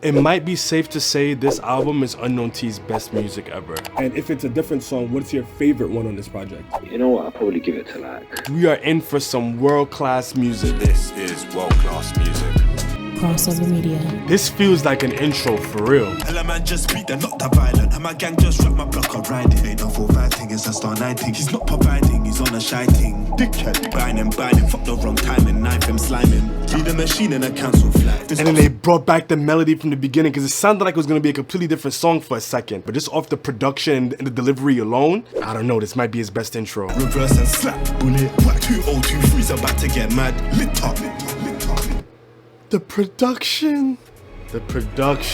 It might be safe to say this album is Unknown T's best music ever. And if it's a different song, what's your favorite one on this project? You know what, I'll probably give it to like... We are in for some world-class music. This is world-class music. KRXOVR Media. This feels like an intro for real. Hella man just beat, they're not that violent. And my gang just rap my block on riding. Ain't no 4-5 thing, it's a star 9 thing. He's not providing, he's on a shy thing. Dickhead, binding, fuck the wrong timing. Knife him, sliming. Lead a machine in a council flat. And then they brought back the melody from the beginning because it sounded like it was going to be a completely different song for a second. But just off the production and the delivery alone, I don't know, this might be his best intro. Reverse and slap, bullet. Whack 2023's about to get mad. Lit up. The production, yeah.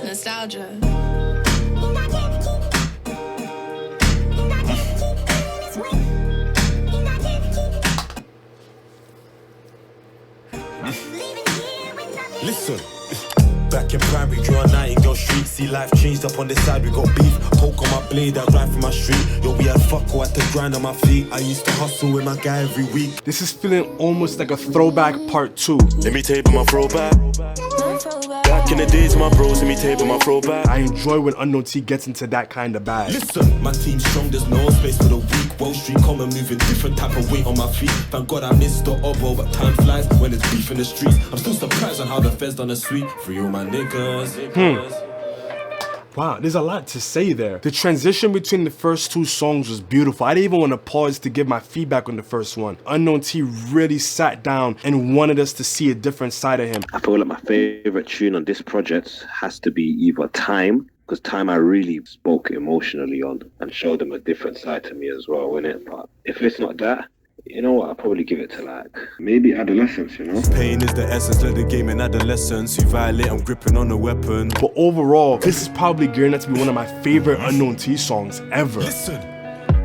Nostalgia. Listen. Back in primary, draw a Nightingale Street. See life changed up on this side, we got beef. Poke on my blade, I ride from my street. Yo, we had fuck, I had to grind on my feet. I used to hustle with my guy every week. This is feeling almost like a throwback part 2. Let me table my throwback. Back in the days, my bros, let me table my throwback. I enjoy when Unknown T gets into that kind of bag. Listen, my team's strong, there's no space for the weak. Wall Street common, moving different type of weight on my feet. Thank God I missed the oboe, but time flies when there's beef in the streets. I'm still surprised on how the feds done a sweep. Free all my niggas. Wow, there's a lot to say there. The transition between the first 2 songs was beautiful. I didn't even want to pause to give my feedback on the first one. Unknown T really sat down and wanted us to see a different side of him. I feel like my favorite tune on this project has to be either Time, because Time I really spoke emotionally on and showed them a different side to me as well, innit? But if it's not that, you know what, I'll probably give it to like, maybe Adolescence, you know? Pain is the essence, let the game in adolescence. You violate, I'm gripping on the weapon. But overall, this is probably gearing up to be one of my favorite Unknown T songs ever. Listen,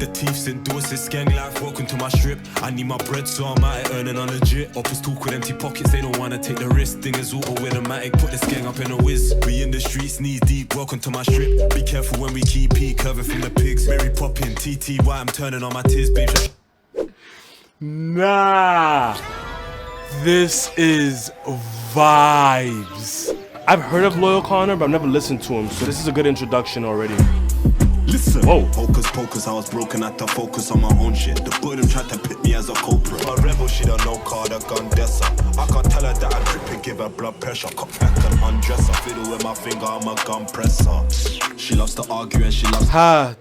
the thieves in Dorset, gang life, welcome to my strip. I need my bread, so I'm out here earning on legit. Offers talk with empty pockets, they don't wanna take the risk. Thing is all with a matic, put this gang up in a whiz. We in the streets, knees deep, welcome to my strip. Be careful when we keep curving from the pigs. Mary popping, TTY, I'm turning on my tears, babe. Nah, this is vibes. I've heard of Loyal Connor, but I've never listened to him, so this is a good introduction already. Listen, whoa. Hocus pocus, I was broken, I had to focus on my own shit. The burden tried to pit me as a culprit. A rebel, she don't know card, a gun dresser. I can't tell her that I grip and give her blood pressure. Cut back and undress her, fiddle with my finger, I'm a gun presser. She loves to argue and she loves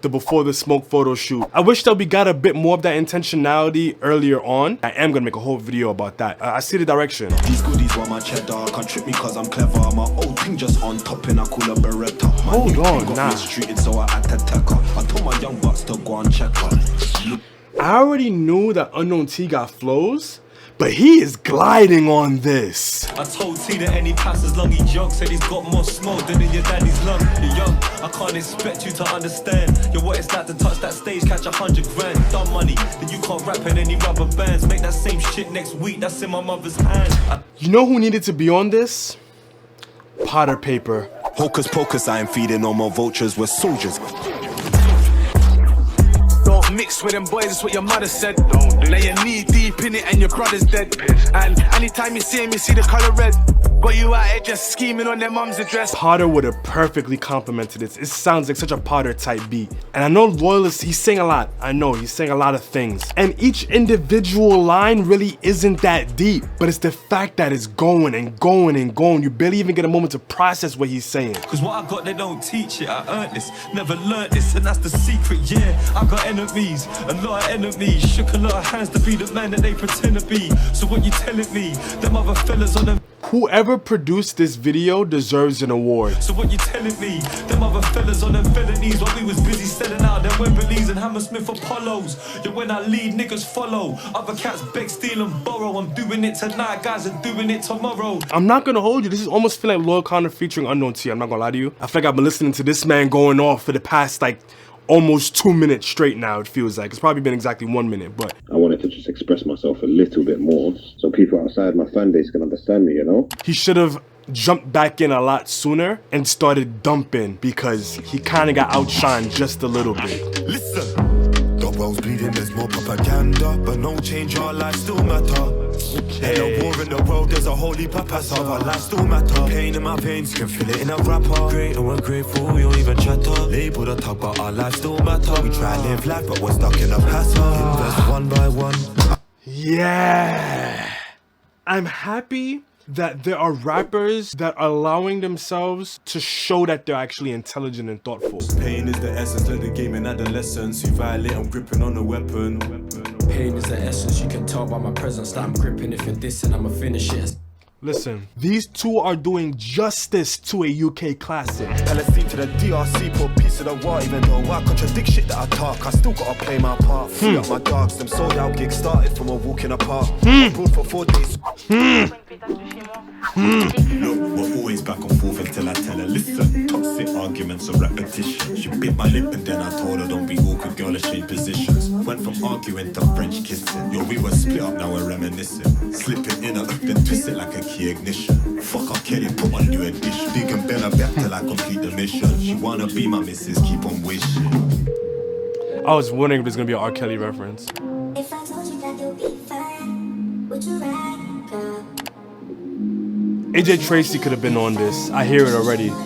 the before the smoke photo shoot. I wish that we got a bit more of that intentionality earlier on. I am gonna make a whole video about that. I see the direction. These goodies want my cheddar, can't trip me cause I'm clever. My old thing just on top and I call her Beretta. My hold on, got nah. mistreated, so I had to take her. I told my young bucks to go and check her. I already knew that Unknown T got flows, but he is gliding on this. I told T that any pass as long he jogs, said he's got more smoke than in your daddy's lung. You're young, I can't expect you to understand. Yo, what it's like to touch that stage, catch 100 grand. Dumb money, then you can't rap in any rubber bands. Make that same shit next week, that's in my mother's hand. You know who needed to be on this? Potter Paper. Hocus pocus, I am feeding on more vultures, we're soldiers. Don't mix with them boys, that's what your mother said. Now you're knee deep in it and your brother's dead. And anytime you see him, you see the color red. Got you out here just scheming on their mum's address. Potter would have perfectly complemented this. It sounds like such a Potter type beat. And I know Loyalist, he's saying a lot. I know, he's saying a lot of things. And each individual line really isn't that deep. But it's the fact that it's going and going and going. You barely even get a moment to process what he's saying. Cause what I got, they don't teach it. I earned this, never learned this, and that's the secret, yeah. I got enemies, a lot of enemies. Shook a lot of hands to be the man that they pretend to be. So what you telling me? Them other fellas on them. Whoever produced this video deserves an award. So what you telling me? Them other fellas on them felonies while we was busy selling out them Wembleys and Hammersmith Apollos. Yeah, when I lead, niggas follow. Other cats beg, steal and borrow. I'm doing it tonight, guys are doing it tomorrow. I'm not gonna hold you. This is almost feeling like Loyal Connor featuring Unknown T. I'm not gonna lie to you. I feel like I've been listening to this man going off for the past like almost 2 minutes straight now, it feels like. It's probably been exactly 1 minute, but I wanted to just express myself a little bit more so people outside my fan base can understand me, you know? he should have jumped back in a lot sooner and started dumping because he kind of got outshined just a little bit. Listen, the world's bleeding, there's more propaganda, but no change, our lives still matter. Ain't no war in the world, there's a holy purpose of our lives still matter. Pain in my veins, can feel it in a rapper. Great and we're grateful, we don't even chatter. Label the talk, but our lives still matter. We try to live life, but we're stuck in a pattern. Invest one by one. Yeah. I'm happy that there are rappers that are allowing themselves to show that they're actually intelligent and thoughtful. Pain is the essence, let the game in adolescence. You violate, I'm gripping on the weapon. Pain is the essence, you can tell by my presence that I'm gripping. If you're dissing, I'ma finish it. Listen, these two are doing justice to a UK classic. LSD to the DRC, put a piece of the war. Even though I contradict shit that I talk, I still gotta play my part. Free up my dogs, them sold out gigs started from a walk in a park. Abroad for 4 days. Look, we're always back and forth until I tell her, listen. Toxic arguments of repetition. She bit my lip and then I told her, don't be awkward, girl, let's change positions. Went from arguing to French kissing. Yo, we were split up, now we're reminiscing. Slipping in her, then twist it like a key ignition. Fuck up, Kelly, put on new edition. Dig and bend her back till I complete the mission. She wanna be my missus, keep on wishing. I was wondering if it's gonna be an R. Kelly reference. If I told you that you'll be fine, would you ride, girl? AJ Tracy could have been on this. I hear it already. Woo!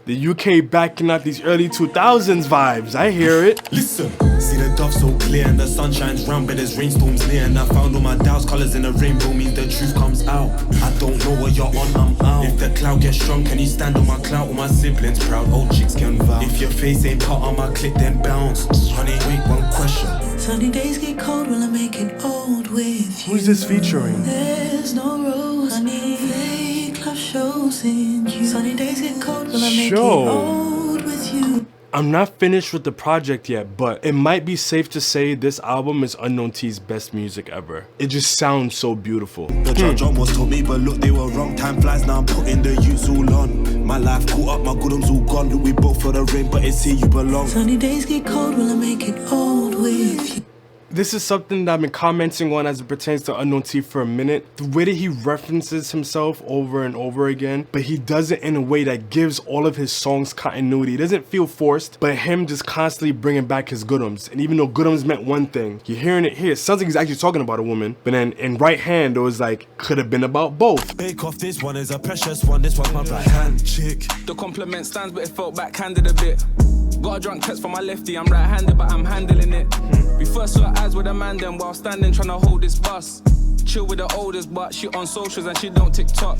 The UK backing out these early 2000s vibes. I hear it. Listen, see the dove so clear and the sun shines round, but there's rainstorms near. And I found all my doubts, colors in the rainbow means the truth comes out. I don't know what you're on, I'm out. If the cloud gets strong, can you stand on my clout? All my siblings proud, old chicks can vow. If your face ain't part of my clip, then bounce. Honey, wait, one question. Sunny days get cold, will I make it old with you? Who's this featuring? There's no rose, honey. Fake love shows in you. Sunny days get cold, will I make it old with you? I'm not finished with the project yet, but it might be safe to say this album is Unknown T's best music ever. It just sounds so beautiful. The judge almost told me, but look, they were wrong. Time flies, now I'm putting the youths all on. My life caught up, my goodums all gone. Look, we both feel the rain, but it's here you belong. Sunny days get cold, will I make it old with you? This is something that I've been commenting on as it pertains to Unknown T for a minute. The way that he references himself over and over again, but he does it in a way that gives all of his songs continuity. It doesn't feel forced, but him just constantly bringing back his goodums. And even though goodums meant one thing, you're hearing it here. It sounds like he's actually talking about a woman, but then in right hand, it was like, could have been about both. Bake off, this one is a precious one. This one's my right hand chick. The compliment stands, but it felt backhanded a bit. Got a drunk text from my lefty, I'm right-handed, but I'm handling it. We first saw eyes with a man then while standing trying to hold this bus. Chill with the oldest, but she on socials and she don't TikTok.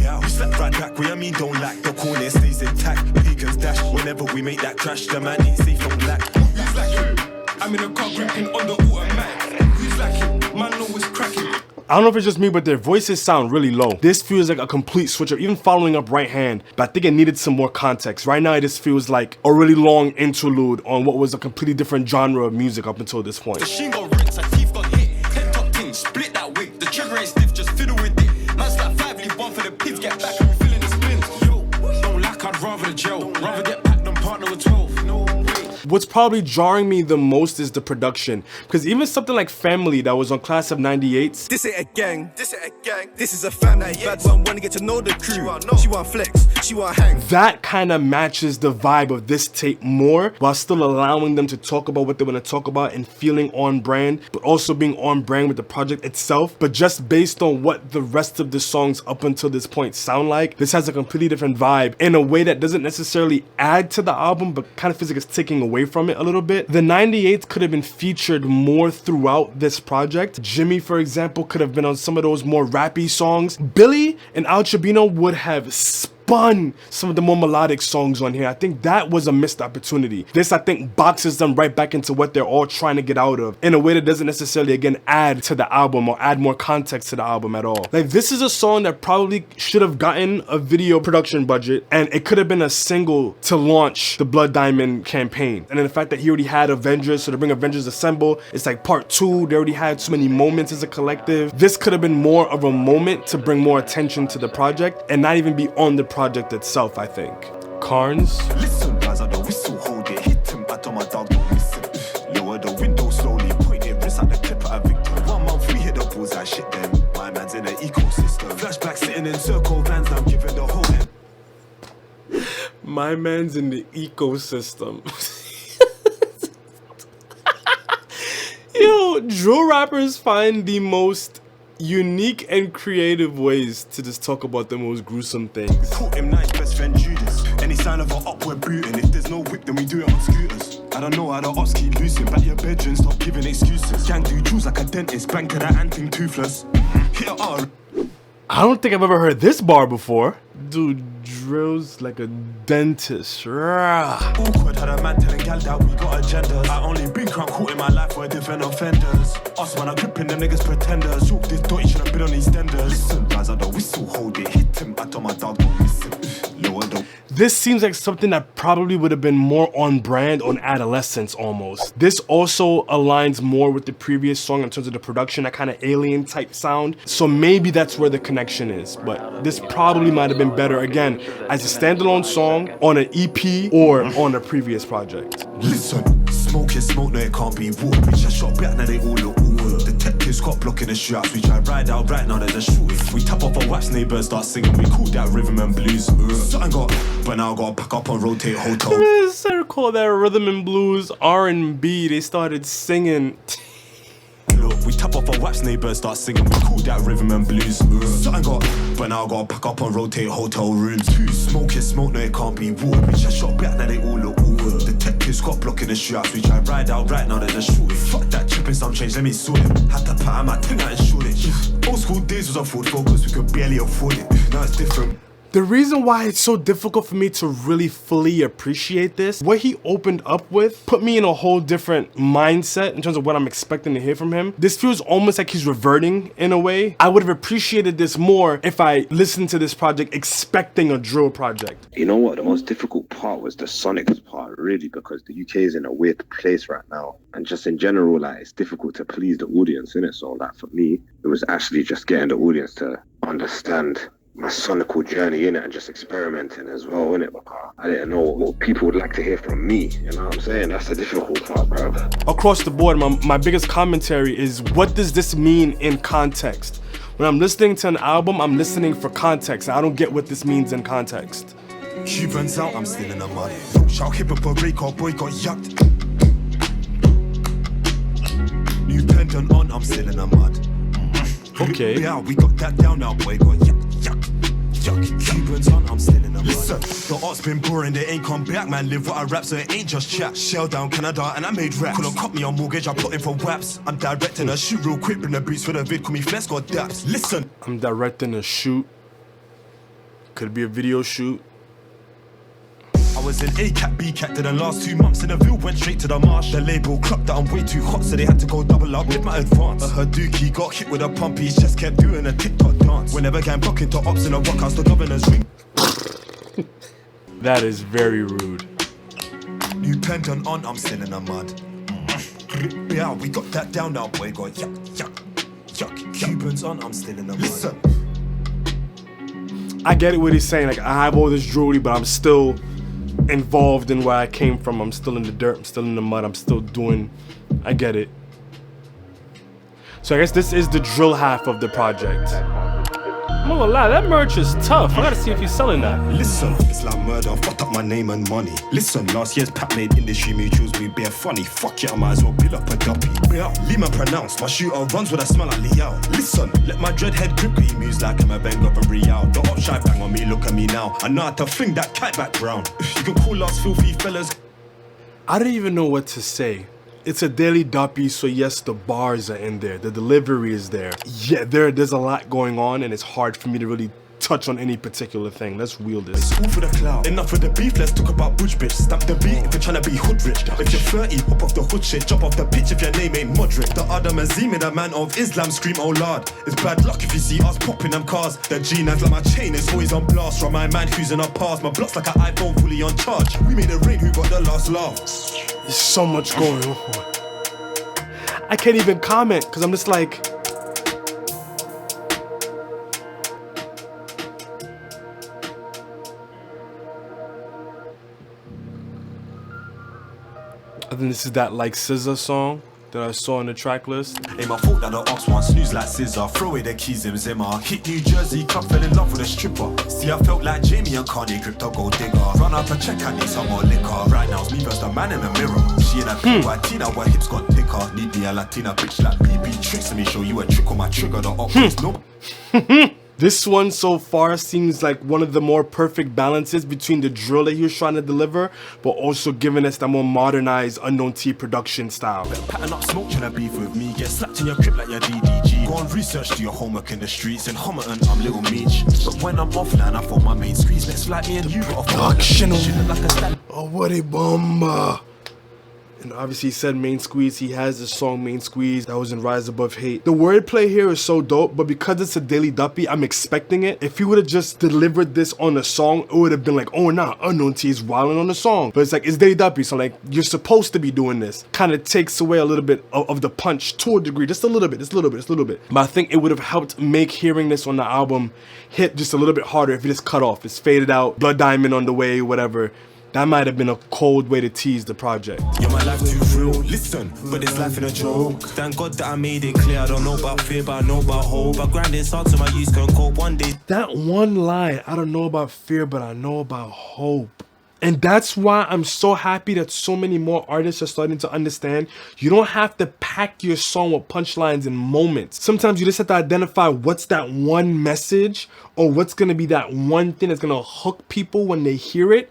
Yeah, we slept right back, we I mean don't lack. The corner stays intact, pagans dash. Whenever we make that crash, the man ain't safe from black. Who's like you? I'm in a car gripping on the automatic. Who's like you? Man know it's cracking. I don't know if it's just me, but their voices sound really low. This feels like a complete switch up, even following up right hand, but I think it needed some more context. Right now, it just feels like a really long interlude on what was a completely different genre of music up until this point. The sheen got rinse, her teeth got hit. Head top thing, split that wig. The trigger ain't stiff, just fiddle with it. Man's like 5, leave one for the pigs, get back and we feeling the spins. Yo, don't lack, I'd rather the jail. Rather get back than partner with 12. No way. What's probably jarring me the most is the production, because even something like Family that was on Class of 98's, this ain't a gang, this ain't a gang, this is a family. Bad one wanna get to know the crew. She want flex, she want hang. that kind of matches the vibe of this tape more, while still allowing them to talk about what they want to talk about and feeling on brand, but also being on brand with the project itself. But just based on what the rest of the songs up until this point sound like, this has a completely different vibe in a way that doesn't necessarily add to the album, but kind of feels like it's taking away from it a little bit. The 98s could have been featured more throughout this project. Jimmy, for example, could have been on some of those more rappy songs. Billy and Al Chibino would have spun some of the more melodic songs on here. I think that was a missed opportunity. This, I think, boxes them right back into what they're all trying to get out of in a way that doesn't necessarily, again, add to the album or add more context to the album at all. Like, this is a song that probably should have gotten a video production budget, and it could have been a single to launch the Blood Diamond campaign. And then the fact that he already had Avengers, so to bring Avengers Assemble, it's like part 2. They already had so many moments as a collective. This could have been more of a moment to bring more attention to the project and not even be on the project itself, I think. Carnes. Listen, guys, I don't whistle, hold it, hit him, bat on my My man's in the ecosystem. Yo, drill rappers find the most unique and creative ways to just talk about the most gruesome things. Caught him nice best friend Judas. Any sign of an upward booting. If there's no whip, then we do it on scooters. I don't know how the ops keep losing. Back your bedroom, stop giving excuses. Can do jewels like a dentist. Bank to that anthem toothless. Hit her R. I don't think I've ever heard this bar before. Dude drills like a dentist. Rah. Awkward, had a man telling gal that we got agendas. I only been caught in my life for different offenders. Us when I'm gripping them niggas pretenders. Shoot this door, he should have been on EastEnders. Listen, guys, I don't whistle, hold it. Hit him, I told my dog don't miss him. Lower the. This seems like something that probably would have been more on brand on Adolescence almost. This also aligns more with the previous song in terms of the production, that kind of alien type sound. So maybe that's where the connection is. But this probably might have been better, again, as a standalone song on an EP or on a previous project. Listen, smoke is smoke, no it can't be water. We just shot back, now they all look all work. The tech kids got blocking the shootouts. We try ride out right now, they're just shooting. We tap off our wax, neighbors start singing. We call that rhythm and blues. Something got, but now I gotta pack up and rotate hotel. I recall that rhythm and blues, R&B, they started singing. Look, we tap off our wax, neighbors start singing. We call that rhythm and blues. Something got, but now I gotta pack up and rotate hotel rooms. Smoke is smoke, no it can't be water. We just shot back, now they all look all work. The tech kids got blocking the shootouts. We try ride out right now, they're just shooting. Fuck that, chipping some change, let me sort it. Had to pat my thing out and shoot it. Old school days was a Ford Focus, we could barely afford it. Now it's different. The reason why it's so difficult for me to really fully appreciate this, what he opened up with put me in a whole different mindset in terms of what I'm expecting to hear from him. This feels almost like he's reverting in a way. I would have appreciated this more if I listened to this project expecting a drill project. You know what? The most difficult part was the Sonics part, really, because the UK is in a weird place right now. And just in general, like, it's difficult to please the audience, innit? So, like, for me, it was actually just getting the audience to understand my sonical journey in it and just experimenting as well, innit? Because I didn't know what people would like to hear from me. You know what I'm saying? That's the difficult part, bro. Across the board, my biggest commentary is, what does this mean in context? When I'm listening to an album, I'm listening for context. I don't get what this means in context. Cubans out, I'm still in the mud. Shout hip hop a break, our boy got yucked. New pendant on, I'm still in the mud. Okay. Yeah, we got that down now, boy got yuck. Cubans on, I'm still in the mud. Listen, the art's been boring, they ain't come back, man. Live what I rap, so it ain't just chat. Shell down Canada, and I made rap. Couldn't cut me on mortgage, I put in for waps. I'm directing a shoot real quick, bring the beats for the vid, call me Flex, got daps. Listen, I'm directing a shoot. Could be a video shoot. I was in A-Cat, B-Cat, did the last 2 months in the Ville, went straight to the marsh. The label clocked that I'm way too hot, so they had to go double up with my advance. A Hadouki got hit with a pumpy, he just kept doing a TikTok dance. Whenever gang blocking to ops in a rock house, the governor's ring. That is very rude. New pendant on, I'm still in the mud. Yeah, we got that down now, boy, got yuck. Cubans on, I'm still in the mud. Listen. I get it what he's saying, like, I have all this jewelry, but I'm still involved in where I came from. I'm still in the dirt, I'm still in the mud, I'm still doing, I get it. So I guess this is the drill half of the project. I'm not gonna lie, that merch is tough. I gotta see if he's selling that. Listen, it's like murder, fucked up my name and money. Listen, last year's pack made industry mutuals me bare funny. Fuck it, I might as well build up a duppy. Lima pronounced, my shooter runs with a smell like Liao. Listen, let my dreadhead grip, he moves like I'm a bang up a Real. The op shy bang on me, look at me now. I know how to fling that kite back brown. You can call us filthy fellas. I don't even know what to say. It's a daily duppy, so yes, the bars are in there. The delivery is there. Yeah, there's a lot going on, and it's hard for me to really touch on any particular thing. Let's wheel this. It's all for the cloud. Enough of the beef, let's talk about butch bitch. Stamp the beat if you're trying to be hood rich. If you're 30, hop off the hood shit. Jump off the pitch if your name ain't moderate. The Adam Azim, the man of Islam, scream oh lord. It's bad luck if you see us popping them cars. The G9's like my chain is always on blast. From my man who's in our past. My block's like an iPhone fully on charge. We made it rain, who got the last laugh? There's so much going on. I can't even comment because I'm just like, I think this is that like SZA song. that I saw on the track list. Ain't my fault that the ox one snooze like scissor. Throw away the keys in Zimmer. Hit New Jersey, club fell in love with a stripper. See, I felt like Jamie and Kanye, crypto gold digger. Run up a check, I need some more liquor. Right now, it's me versus the man in the mirror. She in a PYT, now her hips got thicker. Need me a Latina bitch like BB tricks. Let me show you a trick on my trigger. The ox no. This one so far seems like one of the more perfect balances between the drill that he was trying to deliver, but also giving us that more modernized Unknown T production style. Pattern up smoke trying to beef with me. Get slapped in your crib like your DDG. Go on research, do your homework in the streets. And Homerton, I'm Little Meech. But when I'm offline, I thought my main squeeze. Let's fly me and you got off production. Like a Oh, what a bomba. And obviously he said Main Squeeze. He has the song Main Squeeze that was in Rise Above Hate. The wordplay here is so dope, but because it's a Daily Duppy, I'm expecting it. If he would have just delivered this on the song, it would have been like, oh nah, Unknown T is wilding on the song. But it's like, it's Daily Duppy, so like, you're supposed to be doing this. Kind of takes away a little bit of the punch to a degree, just a little bit, just a little bit. But I think it would have helped make hearing this on the album hit just a little bit harder if it just cut off. It's faded out, Blood Diamond on the way, whatever. That might have been a cold way to tease the project. Yeah, my life too real. Listen, but it's life in a joke. Thank God that I made it clear. I don't know about fear, but I know about hope. I grind this hard so my youth can cope one day. That one line, I don't know about fear, but I know about hope. And that's why I'm so happy that so many more artists are starting to understand you don't have to pack your song with punchlines in moments. Sometimes you just have to identify what's that one message or what's gonna be that one thing that's gonna hook people when they hear it,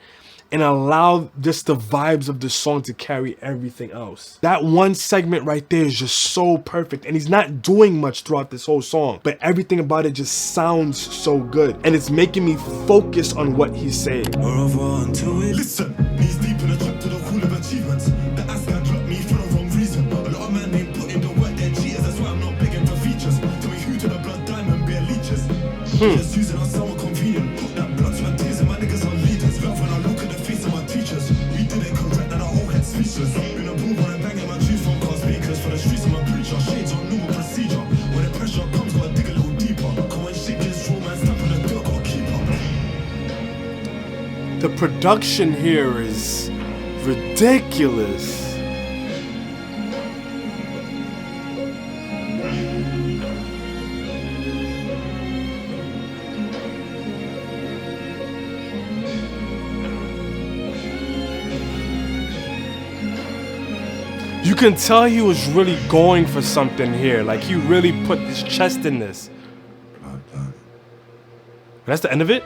and allow just the vibes of the song to carry everything else. That one segment right there is just so perfect, and he's not doing much throughout this whole song, but everything about it just sounds so good, and it's making me focus on what he's saying. Listen, knees deep in a trap to the hall of achievements. The ass guy dropped me for the wrong reason. A lot of men ain't put in the work, they're cheaters, that's why I'm not begging for features. Tell me who to the Blood Diamond, bare leeches. Just using us somewhat convenient. Put that blood, sweat, tears, and my niggas are leaders. Love when I look at the face of my teachers. We did it correct, and our whole head speechless. Been a boom on and banging my juice from car speakers. For the streets of my preacher, shades on normal procedure. When the pressure comes, gotta dig a little deeper. Come when shit gets raw, man, step on the dirt, gotta keep up. The production here is ridiculous. You can tell he was really going for something here. Like he really put his chest in this. That's the end of it?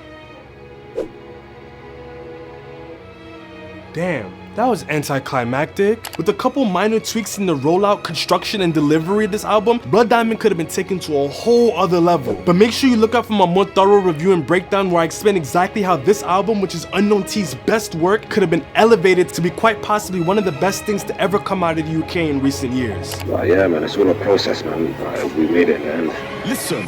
Damn, that was anticlimactic. With a couple minor tweaks in the rollout, construction, and delivery of this album, Blood Diamond could have been taken to a whole other level. But make sure you look out for my more thorough review and breakdown where I explain exactly how this album, which is Unknown T's best work, could have been elevated to be quite possibly one of the best things to ever come out of the UK in recent years. Yeah, man, it's all a process, man. We made it in the end. Listen.